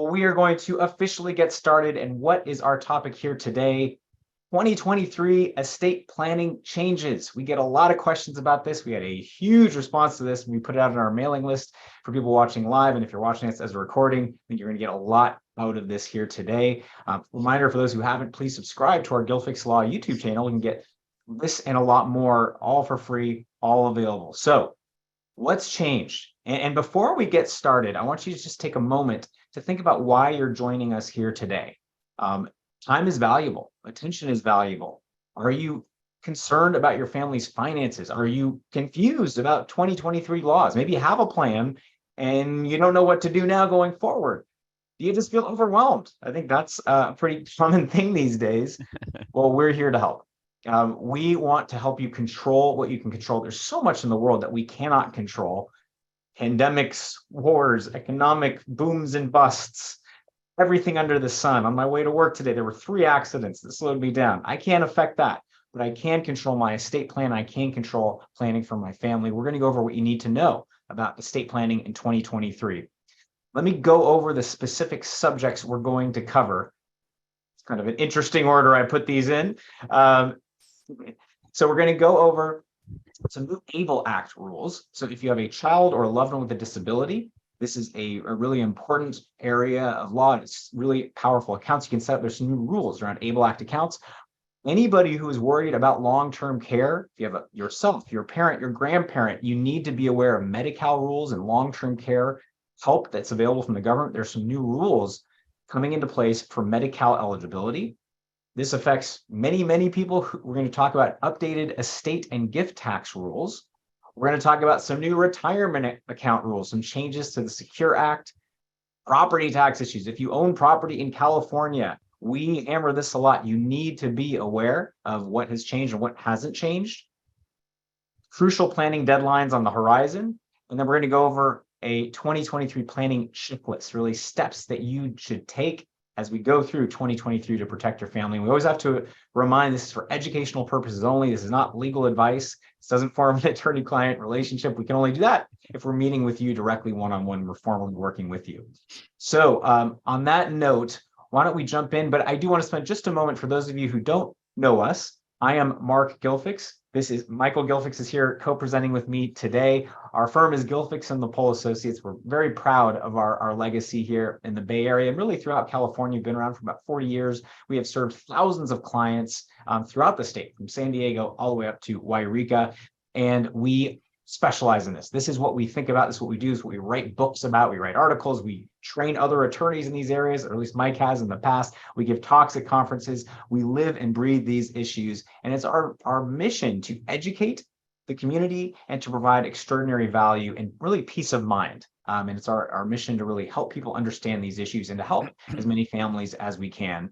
Well, we are going to officially get started. And what is our topic here today? 2023 estate planning changes. We get a lot of questions about this. We had a huge response to this. We put it out on our mailing list for people watching live. And if you're watching this as a recording, I think you're going to get a lot out of this here today. Reminder for those who haven't, please subscribe to our Gilfix Law YouTube channel. You can get this and a lot more, all for free, all available. So what's changed? And before we get started, I want you to just take a moment to think about why you're joining us here today. Time is valuable. Attention is valuable. Are you concerned about your family's finances? Are you confused about 2023 laws? Maybe you have a plan and you don't know what to do now going forward. Do you just feel overwhelmed? I think that's a pretty common thing these days. Well, we're here to help. We want to help you control what you can control. There's so much in the world that we cannot control. Pandemics, wars, economic booms and busts, everything under the sun. On my way to work today, there were 3 accidents that slowed me down. I can't affect that, but I can control my estate plan. I can control planning for my family. We're going to go over what you need to know about estate planning in 2023. Let me go over the specific subjects we're going to cover. It's kind of an interesting order I put these in. So we're going to go over some new ABLE Act rules. So if you have a child or a loved one with a disability, this is a really important area of law. It's really powerful accounts. You can set up, there's some new rules around ABLE Act accounts. Anybody who is worried about long-term care, if you have yourself, your parent, your grandparent, you need to be aware of Medi-Cal rules and long-term care help that's available from the government. There's some new rules coming into place for Medi-Cal eligibility. This affects many, many people. We're going to talk about updated estate and gift tax rules. We're going to talk about some new retirement account rules, some changes to the Secure Act, property tax issues. If you own property in California, we hammer this a lot. You need to be aware of what has changed and what hasn't changed. Crucial planning deadlines on the horizon. And then we're going to go over a 2023 planning checklist, really steps that you should take as we go through 2023 to protect your family. We always have to remind this is for educational purposes only. This is not legal advice. This doesn't form an attorney-client relationship. We can only do that if we're meeting with you directly one-on-one. We're formally working with you. So on that note, why don't we jump in? But I do want to spend just a moment for those of you who don't know us. I am Mark Gilfix. This is Michael Gilfix is here co-presenting with me today. Our firm is Gilfix and the Pole Associates. We're very proud of our legacy here in the Bay Area and really throughout California. We've been around for about 40 years. We have served thousands of clients throughout the state, from San Diego all the way up to Wairika. And we specialize in this. This is what we think about. This is what we do. This is what we write books about. We write articles. We train other attorneys in these areas, or at least Mike has in the past. We give talks at conferences. We live and breathe these issues. And it's our mission to educate the community and to provide extraordinary value and really peace of mind. And it's our mission to really help people understand these issues and to help as many families as we can.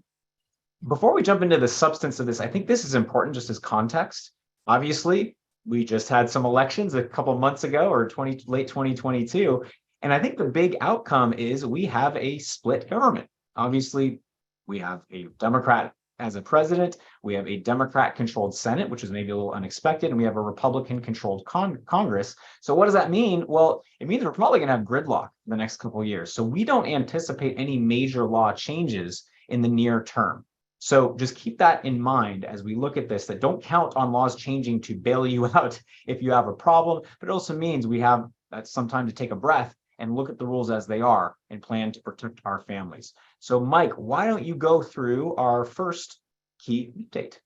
Before we jump into the substance of this, I think this is important just as context. Obviously, we just had some elections a couple of months ago, or late 2022. And I think the big outcome is we have a split government. Obviously, we have a Democrat as a president. We have a Democrat-controlled Senate, which is maybe a little unexpected. And we have a Republican-controlled Congress. So what does that mean? Well, it means we're probably going to have gridlock the next couple of years. So we don't anticipate any major law changes in the near term. So just keep that in mind as we look at this, that don't count on laws changing to bail you out if you have a problem, but it also means we have some time to take a breath and look at the rules as they are and plan to protect our families. So Mike, why don't you go through our first key update?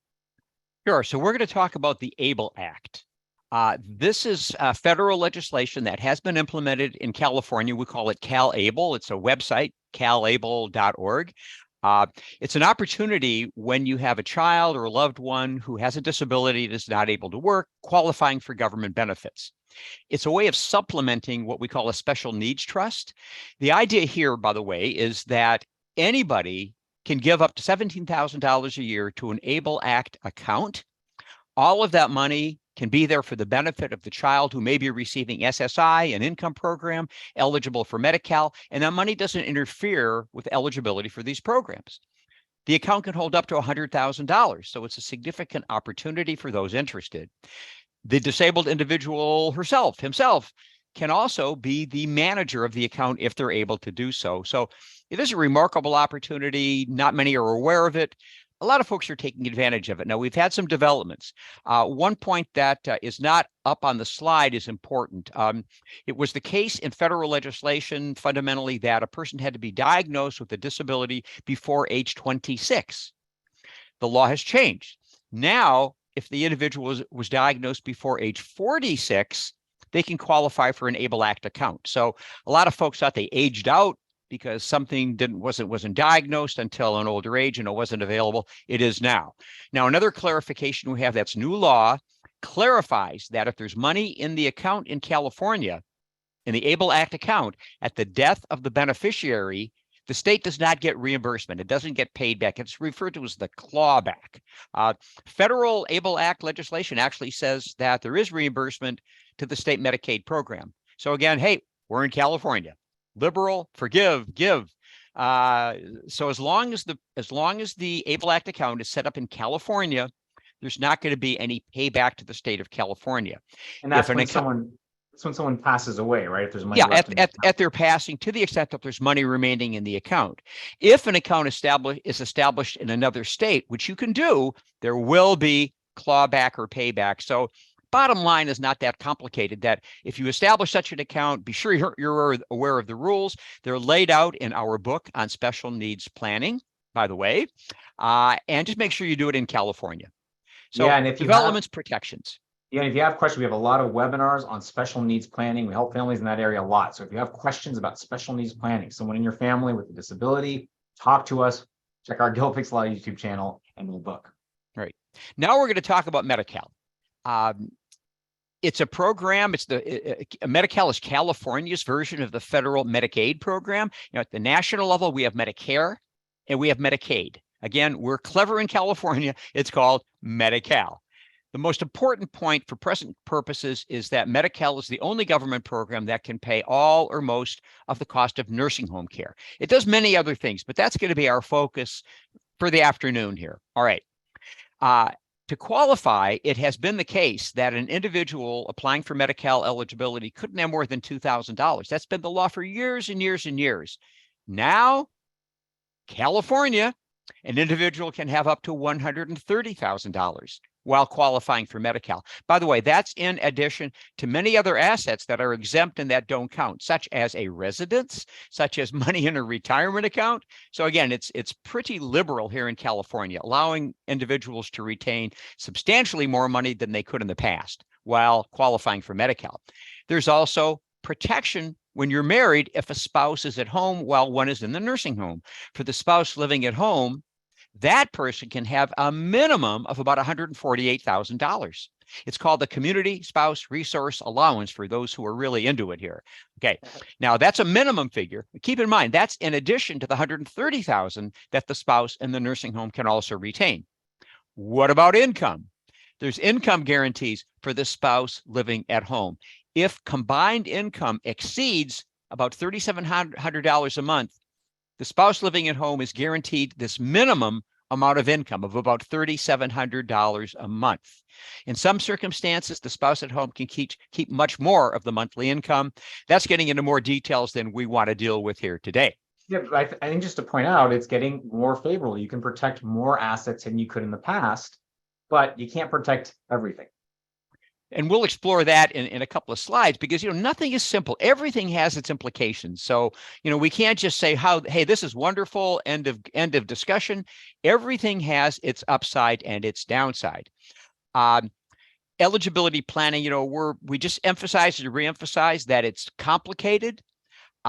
Sure. So we're going to talk about the ABLE Act. This is federal legislation that has been implemented in California. We call it CalABLE. It's a website, calable.org. It's an opportunity when you have a child or a loved one who has a disability and is not able to work, qualifying for government benefits. It's a way of supplementing what we call a special needs trust. The idea here, by the way, is that anybody can give up to $17,000 a year to an ABLE Act account. All of that money can be there for the benefit of the child who may be receiving SSI, an income program, eligible for Medi-Cal, and that money doesn't interfere with eligibility for these programs. The account can hold up to $100,000, so it's a significant opportunity for those interested. The disabled individual himself, can also be the manager of the account if they're able to do so. So It is a remarkable opportunity. Not many are aware of it. A lot of folks are taking advantage of it. Now, we've had some developments. One point that is not up on the slide is important. It was the case in federal legislation, fundamentally, that a person had to be diagnosed with a disability before age 26. The law has changed. Now, if the individual was diagnosed before age 46, they can qualify for an ABLE Act account. So a lot of folks thought they aged out because something wasn't diagnosed until an older age and it wasn't available. It is now. Now, another clarification we have, that's new law, clarifies that if there's money in the account in California, in the ABLE Act account, at the death of the beneficiary, the state does not get reimbursement. It doesn't get paid back. It's referred to as the clawback. Federal ABLE Act legislation actually says that there is reimbursement to the state Medicaid program. So again, hey, we're in California. Liberal, forgive, give. So as long as the ABLE Act account is set up in California, there's not going to be any payback to the state of California. And that's when someone passes away, right? If there's money at their passing, to the extent that there's money remaining in the account. If an account is established in another state, which you can do, there will be clawback or payback. So bottom line is not that complicated, that if you establish such an account, be sure you're aware of the rules. They're laid out in our book on special needs planning, by the way, and just make sure you do it in California. So yeah, and if developments, protections. Yeah, and if you have questions, we have a lot of webinars on special needs planning. We help families in that area a lot. So if you have questions about special needs planning, someone in your family with a disability, talk to us. Check our Gilfix Law YouTube channel and the book. All right. Now we're going to talk about Medi-Cal. It's a program. Medi-Cal is California's version of the federal Medicaid program. At the national level, we have Medicare and we have Medicaid. Again, we're clever in California. It's called Medi-Cal. The most important point for present purposes is that Medi-Cal is the only government program that can pay all or most of the cost of nursing home care. It does many other things, but that's going to be our focus for the afternoon here. All right. To qualify, it has been the case that an individual applying for Medi-Cal eligibility couldn't have more than $2,000. That's been the law for years and years and years. Now, California, an individual can have up to $130,000 while qualifying for Medi-Cal. By the way, that's in addition to many other assets that are exempt and that don't count, such as a residence, such as money in a retirement account. So again, it's pretty liberal here in California, allowing individuals to retain substantially more money than they could in the past while qualifying for Medi-Cal. There's also protection when you're married if a spouse is at home while one is in the nursing home. For the spouse living at home, that person can have a minimum of about $148,000. It's called the Community Spouse Resource Allowance for those who are really into it here. Okay, now that's a minimum figure. Keep in mind, that's in addition to the $130,000 that the spouse in the nursing home can also retain. What about income? There's income guarantees for the spouse living at home. If combined income exceeds about $3,700 a month, the spouse living at home is guaranteed this minimum amount of income of about $3,700 a month. In some circumstances, the spouse at home can keep much more of the monthly income. That's getting into more details than we want to deal with here today. Yeah, I think just to point out, it's getting more favorable. You can protect more assets than you could in the past, but you can't protect everything. And we'll explore that in a couple of slides because, nothing is simple. Everything has its implications. So, we can't just say, hey, this is wonderful, end of discussion. Everything has its upside and its downside. Eligibility planning, we just emphasize and reemphasize that it's complicated.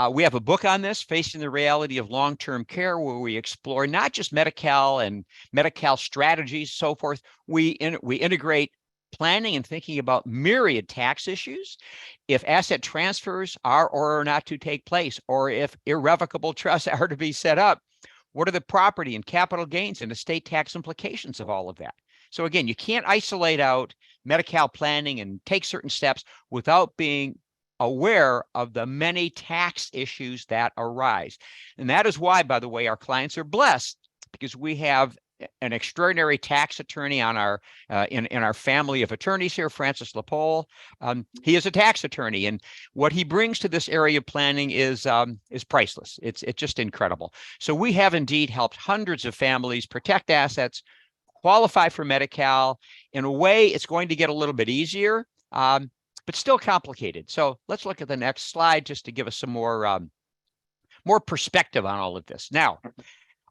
We have a book on this, Facing the Reality of Long-Term Care, where we explore not just Medi-Cal and Medi-Cal strategies, so forth. We integrate planning and thinking about myriad tax issues, if asset transfers are or are not to take place, or if irrevocable trusts are to be set up, what are the property and capital gains and estate tax implications of all of that? So again, you can't isolate out Medi-Cal planning and take certain steps without being aware of the many tax issues that arise. And that is why, by the way, our clients are blessed because we have an extraordinary tax attorney on our in our family of attorneys here, Francis Lepole. He is a tax attorney, and what he brings to this area of planning is priceless. It's just incredible. So we have indeed helped hundreds of families protect assets, qualify for Medi-Cal. In a way, it's going to get a little bit easier, but still complicated. So let's look at the next slide just to give us some more perspective on all of this. Now,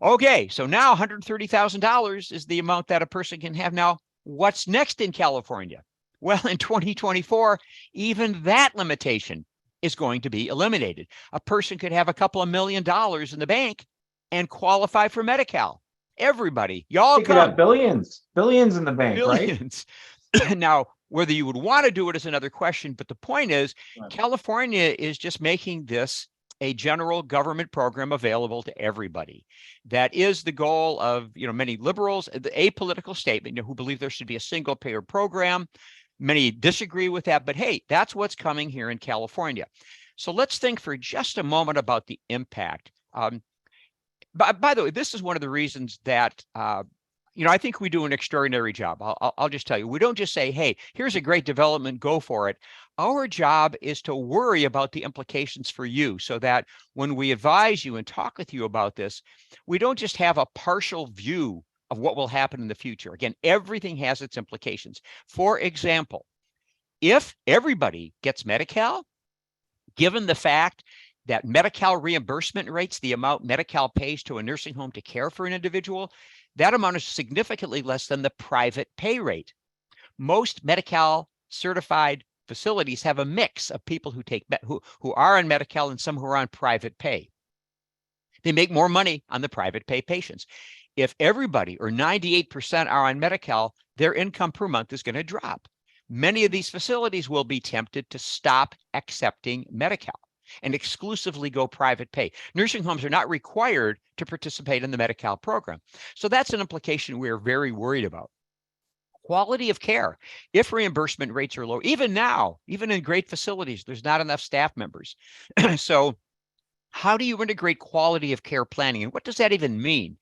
okay, so now $130,000 is the amount that a person can have. Now, what's next in California? Well, in 2024, even that limitation is going to be eliminated. A person could have a couple of $1 million in the bank and qualify for Medi-Cal. Everybody, y'all You could have billions in the bank, billions. Right? Now, whether you would want to do it is another question, but the point is, Right. California is just making this a general government program available to everybody. That is the goal of, many liberals, the apolitical statement, who believe there should be a single payer program. Many disagree with that, but hey, that's what's coming here in California. So let's think for just a moment about the impact. By the way, this is one of the reasons that I think we do an extraordinary job. I'll just tell you, we don't just say, hey, here's a great development, go for it. Our job is to worry about the implications for you so that when we advise you and talk with you about this, we don't just have a partial view of what will happen in the future. Again, everything has its implications. For example, if everybody gets Medi-Cal, given the fact that Medi-Cal reimbursement rates, the amount Medi-Cal pays to a nursing home to care for an individual, that amount is significantly less than the private pay rate. Most Medi-Cal certified facilities have a mix of people who are on Medi-Cal and some who are on private pay. They make more money on the private pay patients. If everybody or 98% are on Medi-Cal, their income per month is going to drop. Many of these facilities will be tempted to stop accepting Medi-Cal and exclusively go private pay. Nursing homes are not required to participate in the Medi-Cal program. So that's an implication we're very worried about. Quality of care. If reimbursement rates are low, even now, even in great facilities, there's not enough staff members. So how do you integrate quality of care planning? And what does that even mean?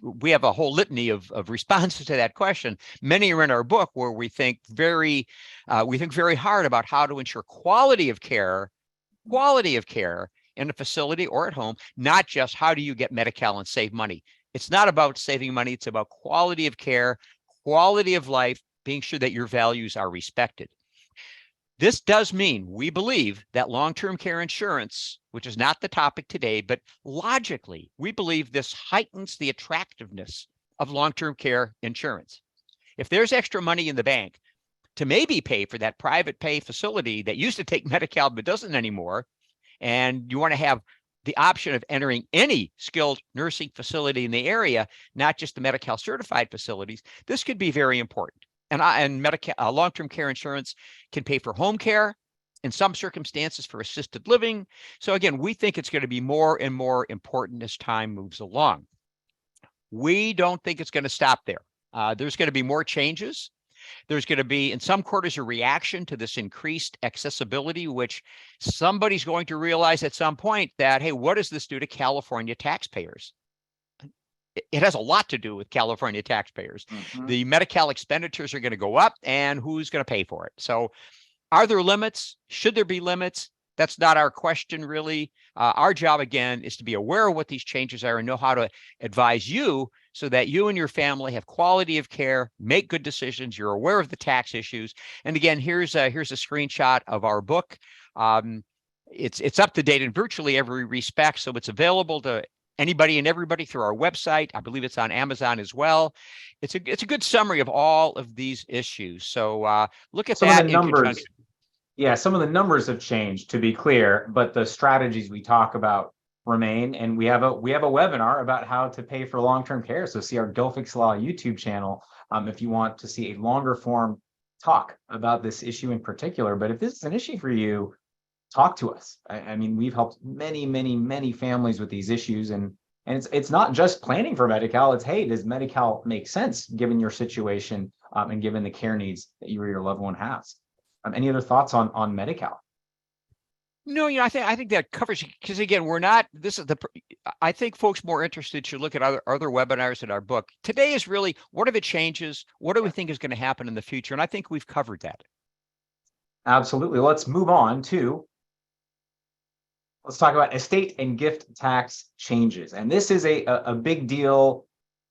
We have a whole litany of responses to that question. Many are in our book where we think very hard about how to ensure quality of care in a facility or at home, not just how do you get Medi-Cal and save money. It's not about saving money. It's about quality of care, quality of life, being sure that your values are respected. This does mean we believe that long-term care insurance, which is not the topic today, but logically, we believe this heightens the attractiveness of long-term care insurance. If there's extra money in the bank to maybe pay for that private pay facility that used to take Medi-Cal but doesn't anymore, and you want to have the option of entering any skilled nursing facility in the area, not just the Medi-Cal certified facilities, this could be very important. And Medi-Cal, long-term care insurance can pay for home care, in some circumstances for assisted living. So again, we think it's going to be more and more important as time moves along. We don't think it's going to stop there. There's going to be more changes. There's going to be, in some quarters, a reaction to this increased accessibility, which somebody's going to realize at some point that, hey, what does this do to California taxpayers? It has a lot to do with California taxpayers. Mm-hmm. The Medi-Cal expenditures are going to go up, and who's going to pay for it? So are there limits? Should there be limits? That's not our question, really. Our job, again, is to be aware of what these changes are and know how to advise you so that you and your family have quality of care, make good decisions, you're aware of the tax issues. And again, here's a screenshot of our book. It's up to date in virtually every respect, so it's available to anybody and everybody through our website. I believe it's on Amazon as well. It's a good summary of all of these issues. So look at that in conjunction. Yeah, some of the numbers have changed, to be clear, but the strategies we talk about remain. And we have a webinar about how to pay for long-term care. So see our Gilfix Law YouTube channel if you want to see a longer form talk about this issue in particular. But if this is an issue for you, talk to us. I mean, we've helped many families with these issues, and it's not just planning for Medi-Cal. It's, hey, does Medi-Cal make sense given your situation and given the care needs that you or your loved one has? Any other thoughts on Medi-Cal? No, I think that covers it because again, we're not. This is the. I think folks more interested should look at other webinars in our book. Today is really what are the changes? What do we think is going to happen in the future? And I think we've covered that. Absolutely. Let's move on to, let's talk about estate and gift tax changes. And this is a big deal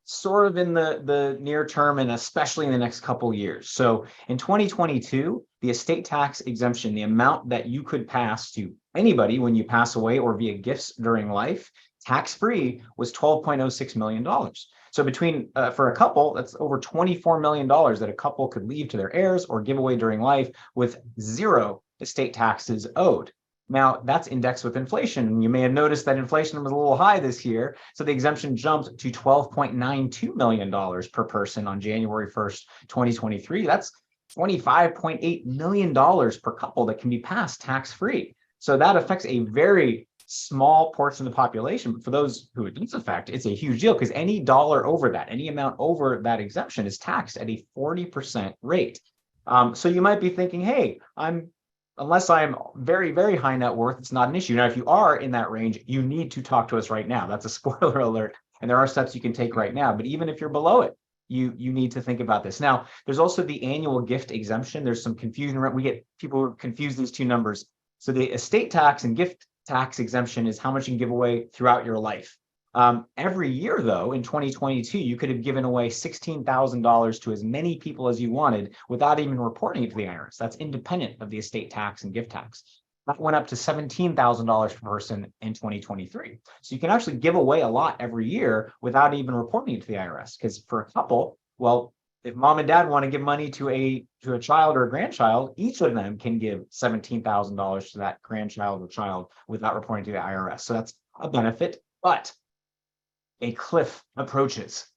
sort of in the near term and especially in the next couple years. So in 2022, the estate tax exemption, the amount that you could pass to anybody when you pass away or via gifts during life, tax-free, was $12.06 million. So between, for a couple, that's over $24 million that a couple could leave to their heirs or give away during life with zero estate taxes owed. Now, that's indexed with inflation. And you may have noticed that inflation was a little high this year. So the exemption jumped to $12.92 million per person on January 1st, 2023. That's $25.8 million per couple that can be passed tax-free. So that affects a very small portion of the population. But for those who it does affect, it's a huge deal because any dollar over that, any amount over that exemption is taxed at a 40% rate. So you might be thinking, hey, unless I'm very, very high net worth, it's not an issue. Now, if you are in that range, you need to talk to us right now. That's a spoiler alert. And there are steps you can take right now. But even if you're below it, you need to think about this. Now, there's also the annual gift exemption. There's some confusion. We get people who confuse these two numbers. So the estate tax and gift tax exemption is how much you can give away throughout your life. Every year, though, in 2022, you could have given away $16,000 to as many people as you wanted without even reporting it to the IRS. That's independent of the estate tax and gift tax. That went up to $17,000 per person in 2023. So you can actually give away a lot every year without even reporting it to the IRS. Because for a couple, well, if mom and dad want to give money to a child or a grandchild, each of them can give $17,000 to that grandchild or child without reporting to the IRS. So that's a benefit, but a cliff approaches.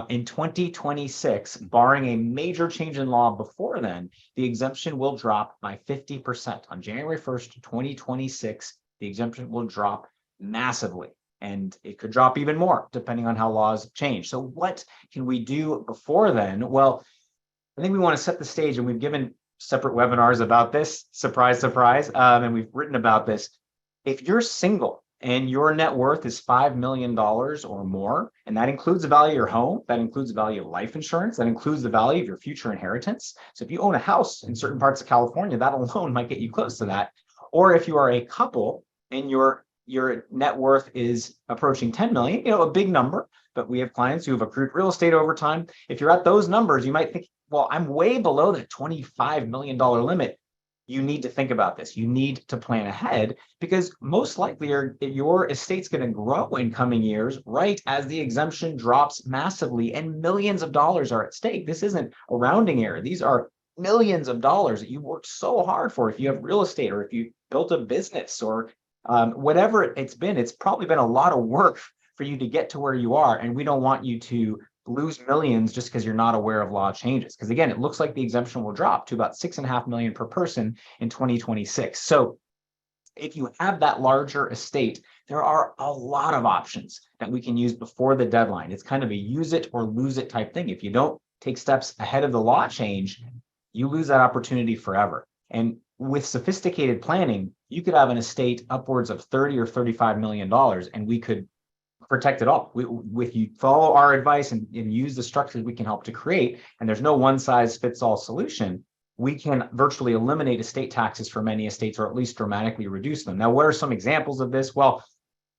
In 2026, barring a major change in law before then, the exemption will drop by 50%. On January 1st, 2026, the exemption will drop massively. And it could drop even more depending on how laws change. So what can we do before then? Well, I think we want to set the stage, and we've given separate webinars about this, surprise, surprise, and we've written about this. If you're single and your net worth is $5 million or more, and that includes the value of your home, that includes the value of life insurance, that includes the value of your future inheritance. So if you own a house in certain parts of California, that alone might get you close to that. Or if you are a couple and your net worth is approaching 10 million, a big number, but we have clients who have accrued real estate over time. If you're at those numbers, you might think, well, I'm way below that $25 million limit. You need to think about this. You need to plan ahead because most likely your estate's going to grow in coming years, right as the exemption drops massively and millions of dollars are at stake. This isn't a rounding error. These are millions of dollars that you worked so hard for. If you have real estate or if you built a business or whatever it's been, it's probably been a lot of work for you to get to where you are. And we don't want you to lose millions just because you're not aware of law changes. Because again, it looks like the exemption will drop to about 6.5 million per person in 2026. So if you have that larger estate, there are a lot of options that we can use before the deadline. It's kind of a use it or lose it type thing. If you don't take steps ahead of the law change, you lose that opportunity forever. And with sophisticated planning, you could have an estate upwards of $30 or $35 million, and we could protect it all. If you follow our advice and use the structures we can help to create, and there's no one size fits all solution, we can virtually eliminate estate taxes for many estates, or at least dramatically reduce them. Now, what are some examples of this? Well,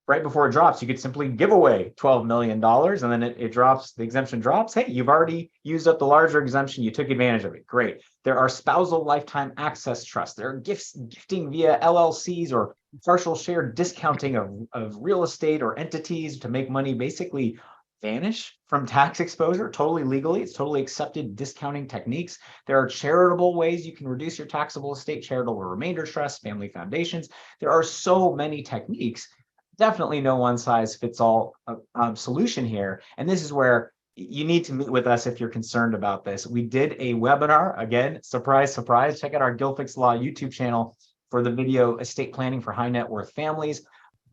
right before it drops, you could simply give away $12 million and then it drops, the exemption drops. Hey, you've already used up the larger exemption. You took advantage of it. Great. There are spousal lifetime access trusts. There are gifting via LLCs or partial share discounting of real estate or entities to make money basically vanish from tax exposure totally legally. It's totally accepted discounting techniques. There are charitable ways you can reduce your taxable estate, charitable remainder trusts, family foundations. There are so many techniques. Definitely no one size fits all solution here. And this is where you need to meet with us if you're concerned about this. We did a webinar, again, surprise, surprise. Check out our Gilfix Law YouTube channel for the video Estate Planning for High Net Worth Families.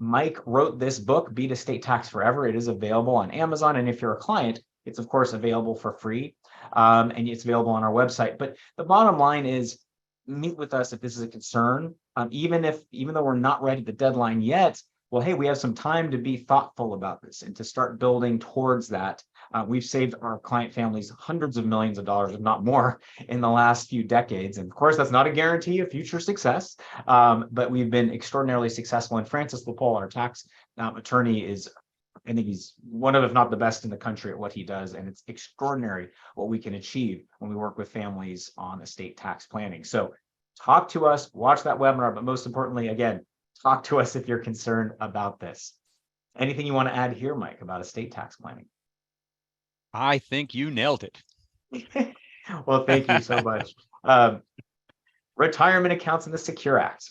Mike wrote this book, Beat Estate Tax Forever. It is available on Amazon. And if you're a client, it's of course available for free. And it's available on our website. But the bottom line is, meet with us if this is a concern. even though we're not ready at the deadline yet, well, hey, we have some time to be thoughtful about this and to start building towards that. We've saved our client families hundreds of millions of dollars, if not more, in the last few decades. And of course, that's not a guarantee of future success, but we've been extraordinarily successful. And Francis LaPole, our tax attorney, I think he's one of, if not the best in the country at what he does. And it's extraordinary what we can achieve when we work with families on estate tax planning. So talk to us, watch that webinar, but most importantly, again, talk to us if you're concerned about this. Anything you want to add here, Mike, about estate tax planning? I think you nailed it. Well, thank you so much. Retirement accounts in the Secure Act.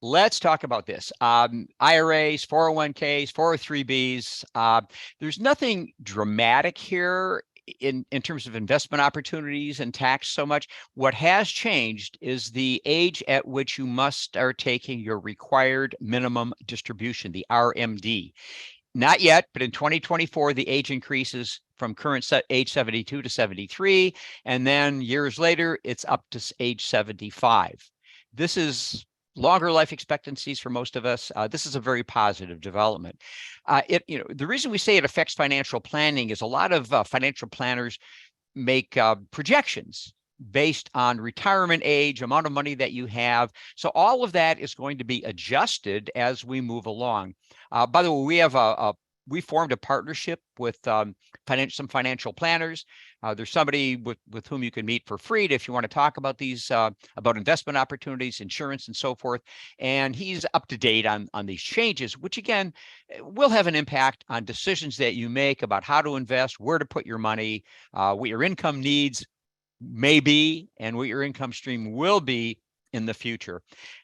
Let's talk about this. IRAs, 401ks, 403bs. There's nothing dramatic here in terms of investment opportunities and tax so much. What has changed is the age at which you must start taking your required minimum distribution, the RMD. Not yet, but in 2024, the age increases from current age 72 to 73. And then years later, it's up to age 75. This is longer life expectancies for most of us. This is a very positive development. The reason we say it affects financial planning is a lot of financial planners make projections based on retirement age, amount of money that you have. So all of that is going to be adjusted as we move along. By the way, we formed a partnership with some financial planners. There's somebody with whom you can meet for free if you want to talk about these, about investment opportunities, insurance, and so forth. And he's up to date on these changes, which again, will have an impact on decisions that you make about how to invest, where to put your money, what your income needs may be, and what your income stream will be in the future.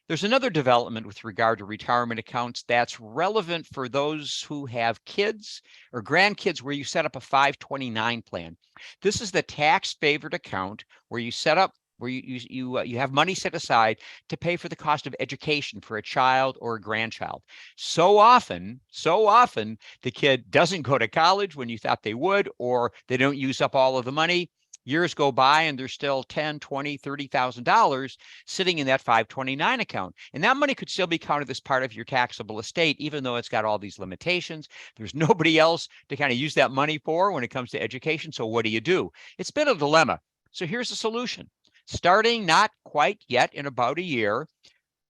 There's another development with regard to retirement accounts that's relevant for those who have kids or grandkids where you set up a 529 plan. This is the tax favored account where you set up where you have money set aside to pay for the cost of education for a child or a grandchild. So often the kid doesn't go to college when you thought they would, or they don't use up all of the money. Years go by and there's still $10,000, $20,000, $30,000 sitting in that 529 account. And that money could still be counted as part of your taxable estate, even though it's got all these limitations. There's nobody else to kind of use that money for when it comes to education. So what do? It's been a dilemma. So here's the solution. Starting not quite yet in about a year,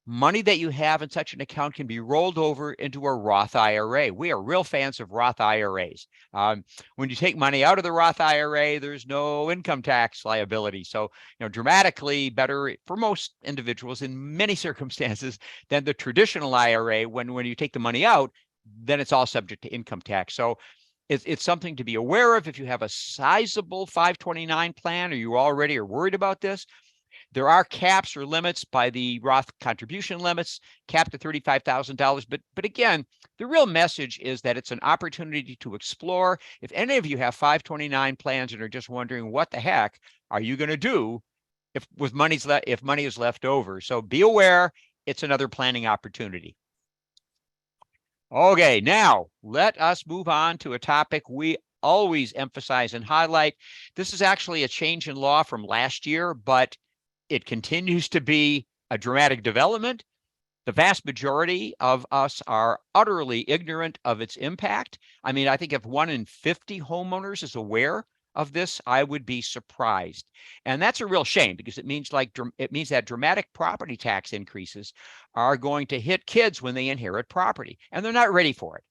money that you have in such an account can be rolled over into a Roth IRA. We are real fans of Roth IRAs. When you take money out of the Roth IRA, there's no income tax liability. So, dramatically better for most individuals in many circumstances than the traditional IRA. When you take the money out, then it's all subject to income tax. So it's something to be aware of if you have a sizable 529 plan, or you already are worried about this. There are caps or limits by the Roth contribution limits, capped at $35,000. But again, the real message is that it's an opportunity to explore. If any of you have 529 plans and are just wondering what the heck are you going to do if money is left over, so be aware, it's another planning opportunity. Okay, now let us move on to a topic we always emphasize and highlight. This is actually a change in law from last year, but it continues to be a dramatic development. The vast majority of us are utterly ignorant of its impact. I mean, I think if 1 in 50 homeowners is aware of this, I would be surprised. And that's a real shame, because it means that dramatic property tax increases are going to hit kids when they inherit property, and they're not ready for it.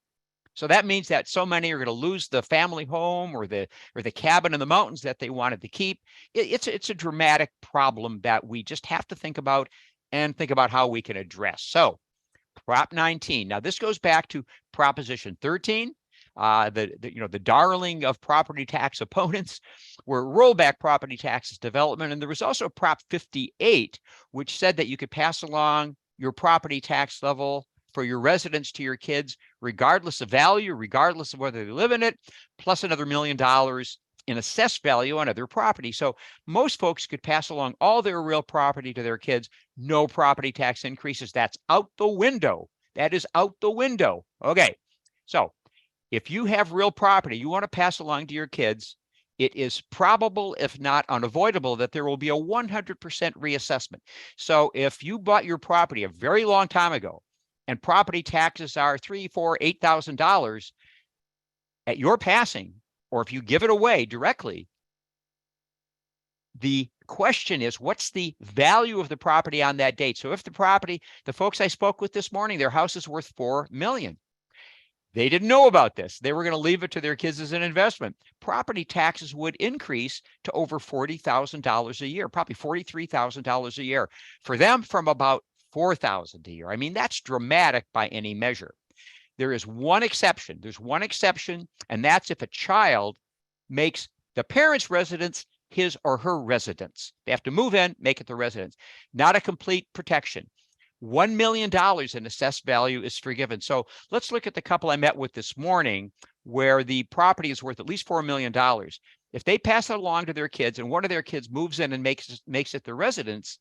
So that means that so many are going to lose the family home or the cabin in the mountains that they wanted to keep. It's a dramatic problem that we just have to think about and think about how we can address. So Prop 19. Now this goes back to Proposition 13, the darling of property tax opponents, where rollback property taxes development. And there was also Prop 58, which said that you could pass along your property tax level for your residents to your kids, regardless of value, regardless of whether they live in it, plus another $1 million in assessed value on other property. So most folks could pass along all their real property to their kids, no property tax increases. That's out the window. That is out the window. Okay, so if you have real property you want to pass along to your kids, it is probable, if not unavoidable, that there will be a 100% reassessment. So if you bought your property a very long time ago and property taxes are $3,000, $4,000, $8,000 at your passing, or if you give it away directly, the question is, what's the value of the property on that date? So if the folks I spoke with this morning, their house is worth $4 million. They didn't know about this. They were going to leave it to their kids as an investment. Property taxes would increase to over $40,000 a year, probably $43,000 a year. For them, from about $4,000 a year. I mean, that's dramatic by any measure. There is one exception. There's one exception, and that's if a child makes the parent's residence his or her residence. They have to move in, make it their residence. Not a complete protection. $1 million in assessed value is forgiven. So let's look at the couple I met with this morning where the property is worth at least $4 million. If they pass it along to their kids and one of their kids moves in and makes it their residence,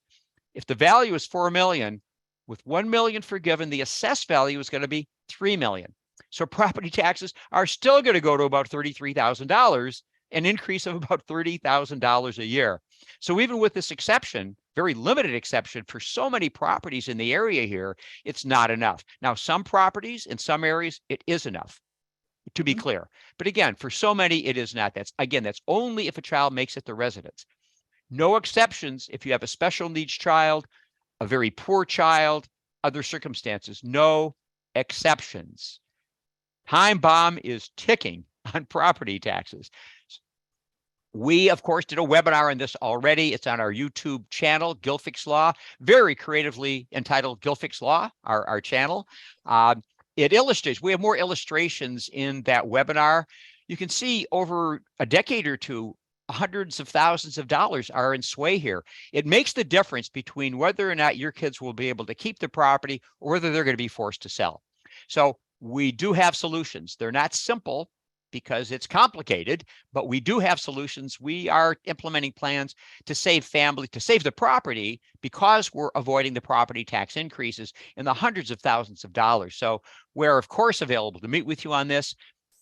if the value is $4 million, with $1 million forgiven, the assessed value is going to be $3 million. So property taxes are still going to go to about $33,000, an increase of about $30,000 a year. So even with this exception, very limited exception for so many properties in the area here, it's not enough. Now, some properties in some areas, it is enough, to be clear. But again, for so many, it is not. That's only if a child makes it their residence. No exceptions if you have a special needs child, a very poor child, other circumstances. No exceptions. Time bomb is ticking on property taxes. We, of course, did a webinar on this already. It's on our YouTube channel, Gilfix Law, very creatively entitled Gilfix Law, our channel. It illustrates, we have more illustrations in that webinar. You can see over a decade or two, hundreds of thousands of dollars are in sway here. It makes the difference between whether or not your kids will be able to keep the property or whether they're going to be forced to sell. So we do have solutions. They're not simple because it's complicated, but we do have solutions. We are implementing plans to save the property because we're avoiding the property tax increases in the hundreds of thousands of dollars. So we're, of course, available to meet with you on this.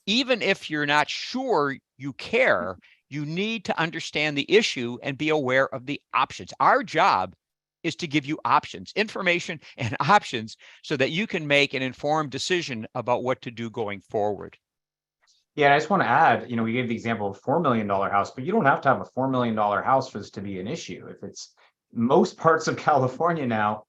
Even if you're not sure you care, you need to understand the issue and be aware of the options. Our job is to give you options, information and options so that you can make an informed decision about what to do going forward. Yeah, and I just want to add, we gave the example of $4 million house, but you don't have to have a $4 million house for this to be an issue. If it's most parts of California now,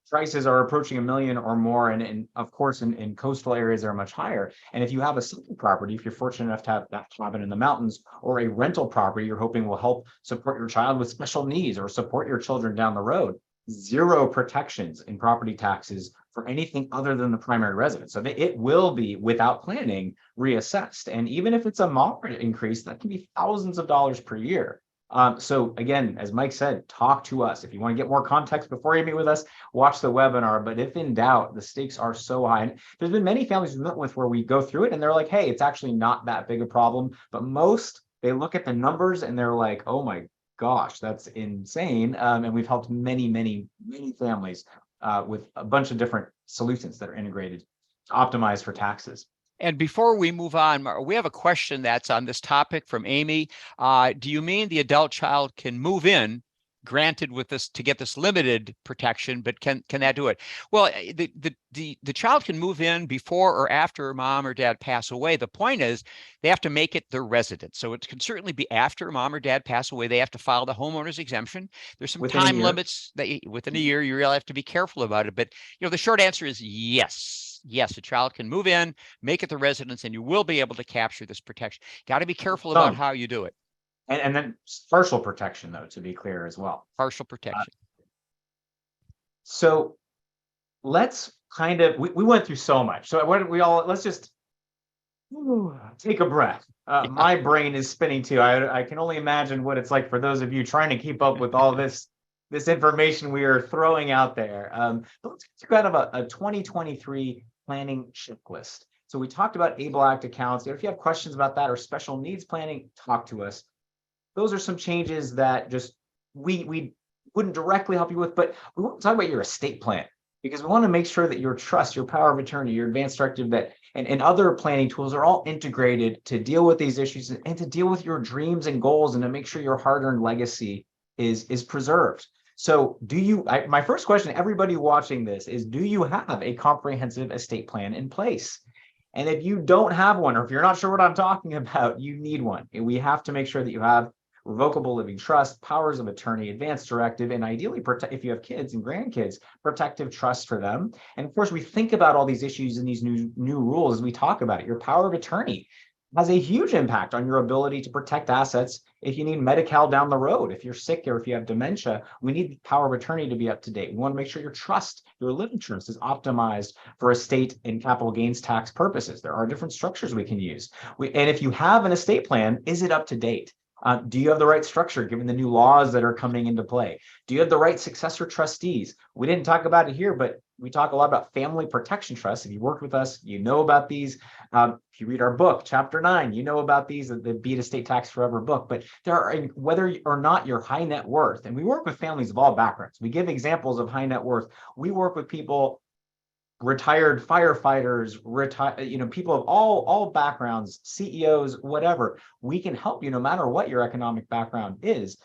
prices are approaching $1 million or more. And of course, in coastal areas, they're much higher. And if you have a single property, if you're fortunate enough to have that cabin in the mountains or a rental property, you're hoping will help support your child with special needs or support your children down the road. Zero protections in property taxes for anything other than the primary residence. So it will be, without planning, reassessed. And even if it's a moderate increase, that can be thousands of dollars per year. So again, as Mike said, talk to us. If you want to get more context before you meet with us, watch the webinar. But if in doubt, the stakes are so high. And there's been many families we've met with where we go through it and they're like, hey, it's actually not that big a problem. But most, they look at the numbers and they're like, oh my gosh, that's insane. And we've helped many, many, many families with a bunch of different solutions that are integrated to optimize for taxes. And before we move on, we have a question that's on this topic from Amy. Do you mean the adult child can move in, granted with this to get this limited protection, but can that do it? Well, the child can move in before or after mom or dad pass away. The point is they have to make it their residence. So it can certainly be after mom or dad pass away. They have to file the homeowner's exemption. There's some time limits that within a year, you really have to be careful about it. But the short answer is yes. Yes, a child can move in, make it the residence, and you will be able to capture this protection. Got to be careful about how you do it. And then partial protection, though, to be clear as well. Partial protection. So let's kind of, we went through so much. So let's just take a breath. My brain is spinning too. I can only imagine what it's like for those of you trying to keep up with all this information we are throwing out there. But let's do kind of a 2023 planning checklist. So we talked about ABLE Act accounts. If you have questions about that or special needs planning, talk to us. Those are some changes that just we wouldn't directly help you with, but we want to talk about your estate plan. because we want to make sure that your trust, your power of attorney, your advanced directive that and other planning tools are all integrated to deal with these issues and to deal with your dreams and goals and to make sure your hard-earned legacy is preserved. So my first question to everybody watching this is, do you have a comprehensive estate plan in place? And if you don't have one, or if you're not sure what I'm talking about, you need one. And we have to make sure that you have revocable living trust, powers of attorney, advanced directive, and ideally, if you have kids and grandkids, protective trust for them. And of course, we think about all these issues and these new rules as we talk about it. Your power of attorney has a huge impact on your ability to protect assets if you need Medi-Cal down the road. If you're sick or if you have dementia, we need the power of attorney to be up to date. We want to make sure your trust, your living trust is optimized for estate and capital gains tax purposes. There are different structures we can use. And if you have an estate plan, is it up to date? Do you have the right structure given the new laws that are coming into play? Do you have the right successor trustees? We didn't talk about it here, but we talk a lot about family protection trusts. If you worked with us, you know about these. If you read our book, chapter 9, you know about these, the Beat Estate Tax Forever book. But there are, whether or not you're high net worth, and we work with families of all backgrounds. We give examples of high net worth. We work with people, retired firefighters, people of all backgrounds, CEOs, whatever. We can help you no matter what your economic background is.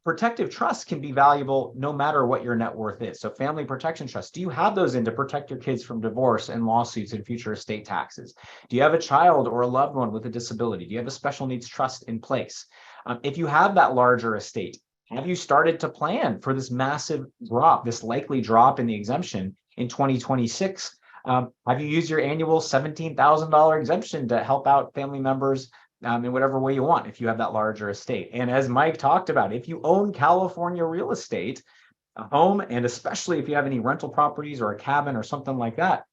Protective trust can be valuable no matter what your net worth is. So family protection trust, do you have those in to protect your kids from divorce and lawsuits and future estate taxes? Do you have a child or a loved one with a disability? Do you have a special needs trust in place? If you have that larger estate, have you started to plan for this massive drop, this likely drop in the exemption in 2026? Have you used your annual $17,000 exemption to help out family members in whatever way you want if you have that larger estate? And as Mike talked about, if you own California real estate, a home, and especially if you have any rental properties or a cabin or something like that,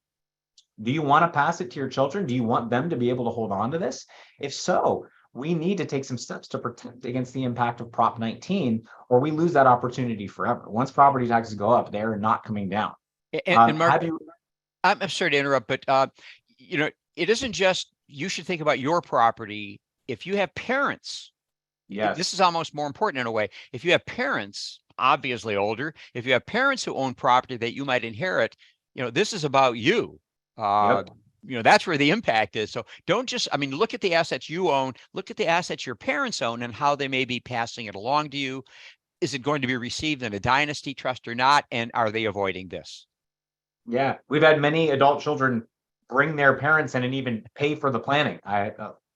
do you want to pass it to your children? Do you want them to be able to hold on to this? If so, we need to take some steps to protect against the impact of Prop 19, or we lose that opportunity forever. Once property taxes go up, they're not coming down. And Mark, I'm sorry to interrupt, but it isn't just you should think about your property. If you have parents, yes, this is almost more important in a way. If you have parents, obviously older, if you have parents who own property that you might inherit, this is about you. Yep. That's where the impact is. So don't just, look at the assets you own, look at the assets your parents own and how they may be passing it along to you. Is it going to be received in a dynasty trust or not? And are they avoiding this? Yeah, we've had many adult children bring their parents in and even pay for the planning.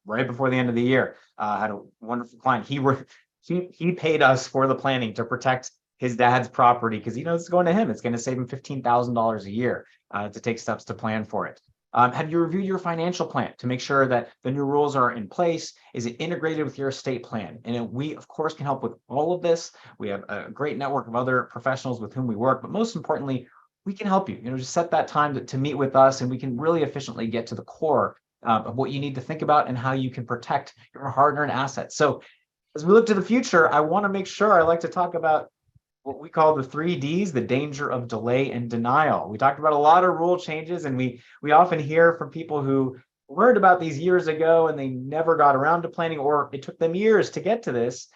Right before the end of the year, had a wonderful client. He paid us for the planning to protect his dad's property because it's going to him. It's going to save him $15,000 a year to take steps to plan for it. Have you reviewed your financial plan to make sure that the new rules are in place? Is it integrated with your estate plan? And we, of course, can help with all of this. We have a great network of other professionals with whom we work, but most importantly, we can help you. Just set that time to meet with us, and we can really efficiently get to the core of what you need to think about and how you can protect your hard-earned assets. So as we look to the future, I want to make sure I like to talk about what we call the 3Ds, the danger of delay and denial. We talked about a lot of rule changes, and we often hear from people who learned about these years ago and they never got around to planning, or it took them years to get to this.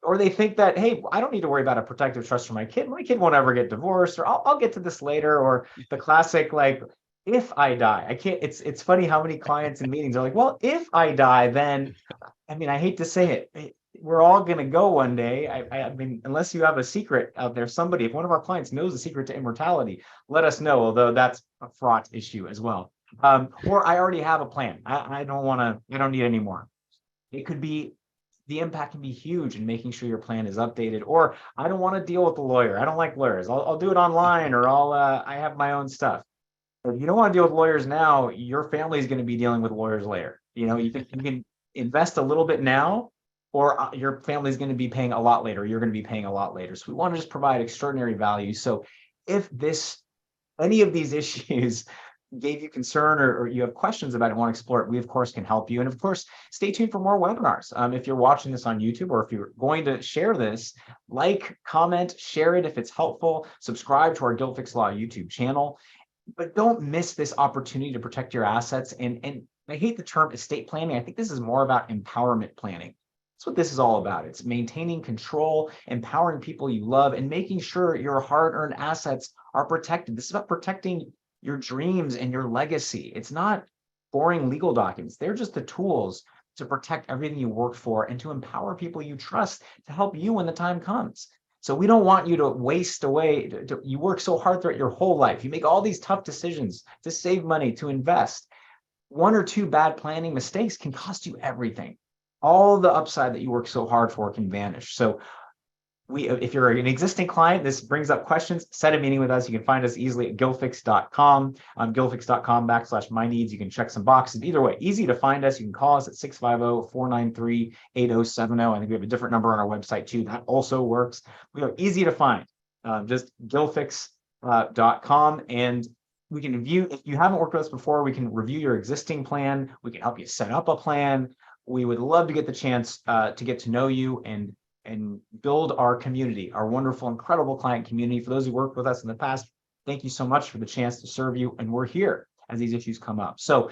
Or they think that, hey, I don't need to worry about a protective trust for my kid. My kid won't ever get divorced, or I'll get to this later. Or the classic, like, if I die, I can't. It's funny how many clients in meetings are like, well, if I die, then, I hate to say it, we're all going to go one day. I mean, unless you have a secret out there, somebody, if one of our clients knows the secret to immortality, let us know, although that's a fraught issue as well. Or I already have a plan. I don't need any more. It could be, the impact can be huge in making sure your plan is updated. Or I don't want to deal with the lawyer. I don't like lawyers. I'll do it online, or I have my own stuff. If you don't want to deal with lawyers now, your family is going to be dealing with lawyers later. You can invest a little bit now, or your family is going to be paying a lot later. You're going to be paying a lot later. So we want to just provide extraordinary value. So if any of these issues gave you concern, or you have questions about it and want to explore it, we of course can help you. And of course, stay tuned for more webinars. If you're watching this on YouTube, or if you're going to share this, like, comment, share it if it's helpful, subscribe to our Gilfix Law YouTube channel. But don't miss this opportunity to protect your assets. And I hate the term estate planning. I think this is more about empowerment planning. That's what this is all about. It's maintaining control, empowering people you love, and making sure your hard-earned assets are protected. This is about protecting your dreams and your legacy. It's not boring legal documents. They're just the tools to protect everything you work for and to empower people you trust to help you when the time comes. So we don't want you to waste away. You work so hard throughout your whole life. You make all these tough decisions to save money, to invest. One or two bad planning mistakes can cost you everything. All the upside that you work so hard for can vanish. So if you're an existing client, this brings up questions, set a meeting with us. You can find us easily at gilfix.com. On gilfix.com/my needs. You can check some boxes. Either way, easy to find us. You can call us at 650-493-8070. I think we have a different number on our website too. That also works. We are easy to find. Just gilfix.com. And we can review, if you haven't worked with us before, we can review your existing plan. We can help you set up a plan. We would love to get the chance to get to know you and build our community, our wonderful, incredible client community. For those who worked with us in the past, thank you so much for the chance to serve you. And we're here as these issues come up. So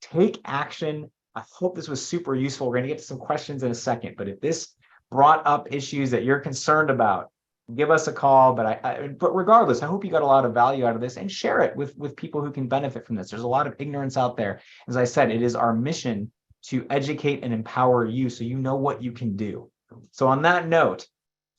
take action. I hope this was super useful. We're going to get to some questions in a second, but if this brought up issues that you're concerned about, give us a call. But but regardless, I hope you got a lot of value out of this, and share it with people who can benefit from this. There's a lot of ignorance out there. As I said, it is our mission to educate and empower you so you know what you can do. So on that note,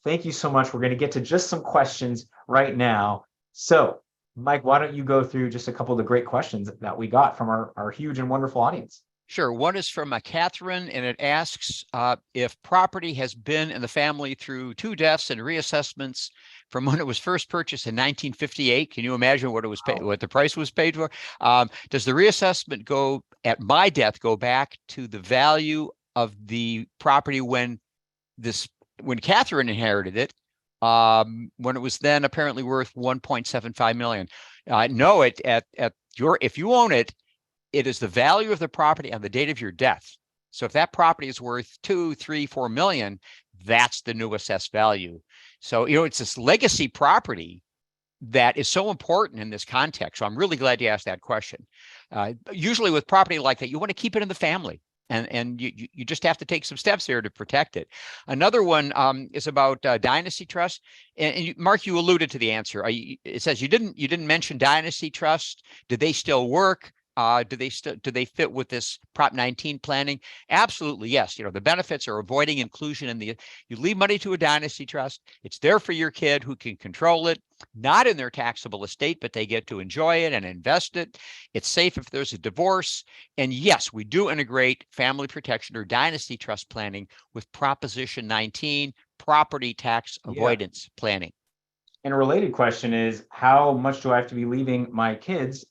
thank you so much. We're going to get to just some questions right now. So Mike, why don't you go through just a couple of the great questions that we got from our huge and wonderful audience? Sure. One is from Catherine, and it asks if property has been in the family through 2 deaths and reassessments from when it was first purchased in 1958. Can you imagine what it was paid, what the price was paid for? Does the reassessment go at my death go back to the value of the property when Catherine inherited it, when it was then apparently worth 1.75 million? No, if you own it, it is the value of the property on the date of your death. So if that property is worth 2, 3, 4 million, that's the new assessed value. So, it's this legacy property that is so important in this context. So I'm really glad you asked that question. Usually with property like that, you want to keep it in the family. And you just have to take some steps here to protect it. Another one is about dynasty trust. And Mark, you alluded to the answer. It says you didn't mention dynasty trust. Do they still work? Do they fit with this Prop 19 planning? Absolutely, yes. The benefits are avoiding inclusion in you leave money to a dynasty trust. It's there for your kid who can control it, not in their taxable estate, but they get to enjoy it and invest it. It's safe if there's a divorce. And yes, we do integrate family protection or dynasty trust planning with Proposition 19, property tax avoidance planning. And a related question is, how much do I have to be leaving my kids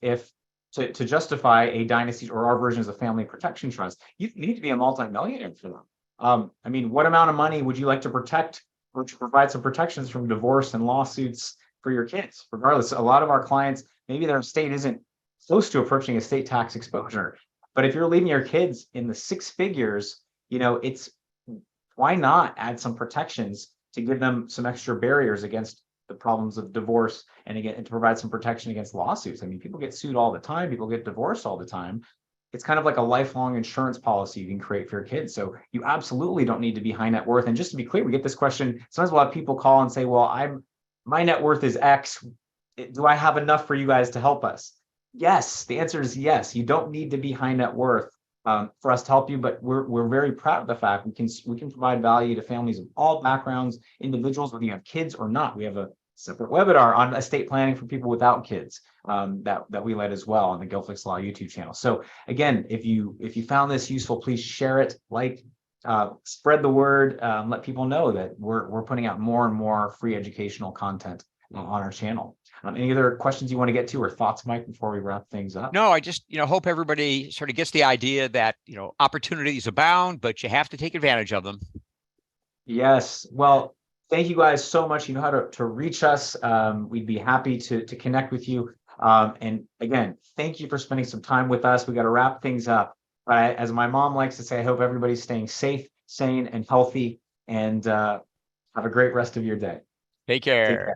to justify a dynasty or our version of a family protection trust? You need to be a multimillionaire for them. I mean, what amount of money would you like to protect or to provide some protections from divorce and lawsuits for your kids? Regardless, a lot of our clients, maybe their estate isn't close to approaching estate tax exposure, but if you're leaving your kids in the 6 figures, why not add some protections to give them some extra barriers against the problems of divorce, and to provide some protection against lawsuits. I mean, people get sued all the time. People get divorced all the time. It's kind of like a lifelong insurance policy you can create for your kids. So you absolutely don't need to be high net worth. And just to be clear, we get this question. Sometimes a lot of people call and say, well, my net worth is X. Do I have enough for you guys to help us? Yes, the answer is yes. You don't need to be high net worth for us to help you, but we're very proud of the fact we can provide value to families of all backgrounds, individuals, whether you have kids or not. We have a separate webinar on estate planning for people without kids that we led as well on the Gilfix Law YouTube channel. So again, if you found this useful, please share it, spread the word, let people know that we're putting out more and more free educational content on our channel. Any other questions you want to get to or thoughts, Mike, before we wrap things up? No, I just hope everybody sort of gets the idea that opportunities abound, but you have to take advantage of them. Yes. Well, thank you guys so much. You know how to reach us. We'd be happy to connect with you. And again, thank you for spending some time with us. We got to wrap things up. But as my mom likes to say, I hope everybody's staying safe, sane, and healthy. And have a great rest of your day. Take care.